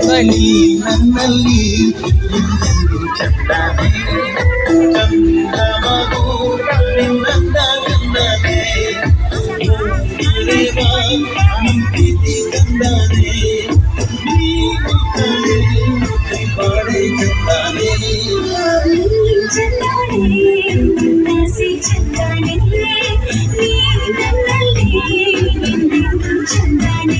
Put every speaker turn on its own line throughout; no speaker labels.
ಬಳಿ ನನ್ನಲ್ಲಿ ನಿನ್ನೆಂದು ಚಂದನೆ ಚಂದಮಗು ನಿನ್ನಂದ ಚಂದನೆ ಪ್ರೀತಿ ಚಂದನೆ ನೀನು ಕಳೆ ಬಾಳೆ ಚಂದನೆ
ಚಂದನೆ ನೀನು ನನ್ನಲ್ಲಿ ನಿನ್ನೆಂದು ಚಂದನೆ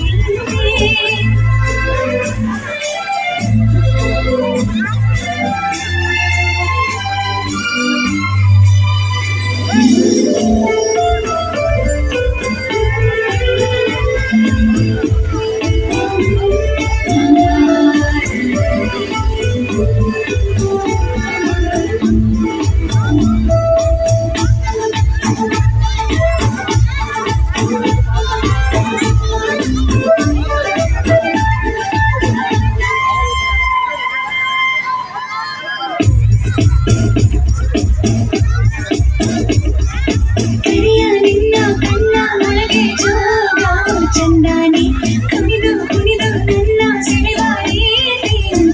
ಚಂದಾನಿ ಕುಣಿದು ಕುಣಿದು ನನ್ನ ಸೆಳೆವಾಡಿ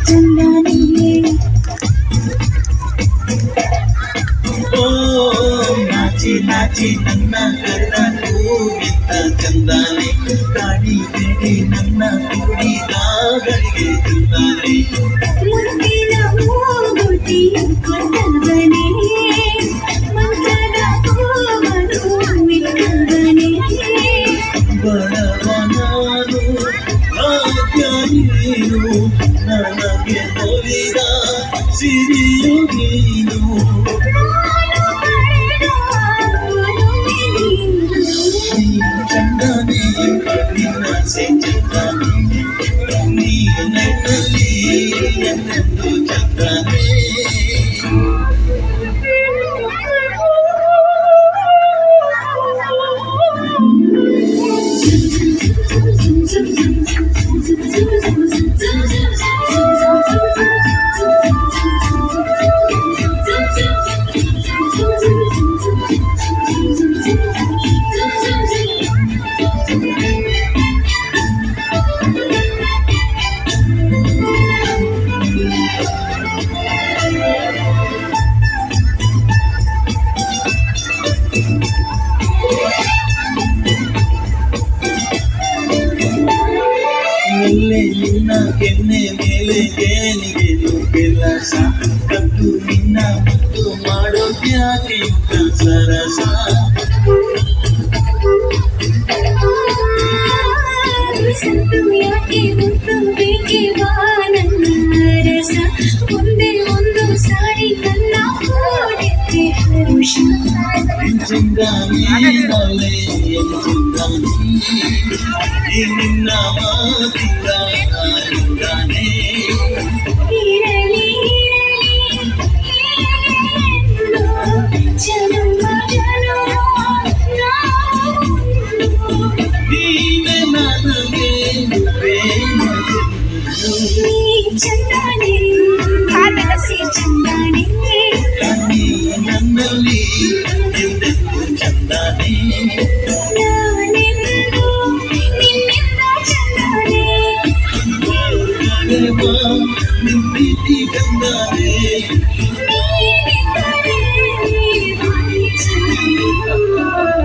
ಚಂದಾನಿ
ಓ ನಾಚಿ ನಾಚಿ ನನ್ನ ಕರ್ನಾಟಕ ಚಂದಾನೆ ಕಾಡಿ ಬೇಡಿ ನನ್ನ ಕುಡಿದಾಗಳಿಗೆ ಚಂದಾನೆ
ಮುತ್ತಿನ ಮೂಗುತಿ ಕೊಟ್ಟವನೇ ಮಂತ್ರದ ಹೂವನ್ನು ಇಟ್ಟವನೇ
ಬಡವನಾನು ಭಾಗ್ಯ ನೀನು ನನಗೆ ಒಲಿದ ಸಿರಿಯು ನೀನು ಚಂದನೆ ನಿನ್ನ ಚಂದನೆ ನೀನಲ್ಲಿ ಎನ್ನೆಂದು ಚಂದನೆ ಎಲ್ಲೆ ನಿನ್ನ ಕೆನ್ನೆ ಮೇಲೆ ಏನಿಗೆನು ಕೆಲಸ ಕದ್ದು ನಿನ್ನ ಮುತ್ತು ಮಾಡೋದ್ಯಾಕೆ ಸರಸ
ಸಂತು ಯಾಕೆ ಮುತ್ತು ಬೇಕೆ ಬಾ ನನ್ನ ರಸ ಒಂದೇ ಒಂದು ಸಾರಿ ನನ್ನ ಹೋಗಿದ್ದೆ ಹರುಷ
ಚಿಂದಾನೆ ನಾಳೆ ಚಿಂದಾನೆ ನಿನ್ನ ಮಾತಿಂದ ಆನಂದಾನೆ
ಇರಲಿ ಜನ್ಮ
ನೀನೆ ನನಗೆ ಪ್ರೇಮ
ಚಂದಾನೆ ಚಂದಾನೆ
ನನ್ನಲ್ಲಿ ಎಂದೆಂದು ಚಂದನೆ
ನಾನೆಂದು ನಿನ್ನಿಂದ ಚಂದಾನೆ
ನಿನ್ನ ಪ್ರೀತಿ ಚಂದನೆ
ನೀನಿದ್ದರೆ ಚಂದಾನೆ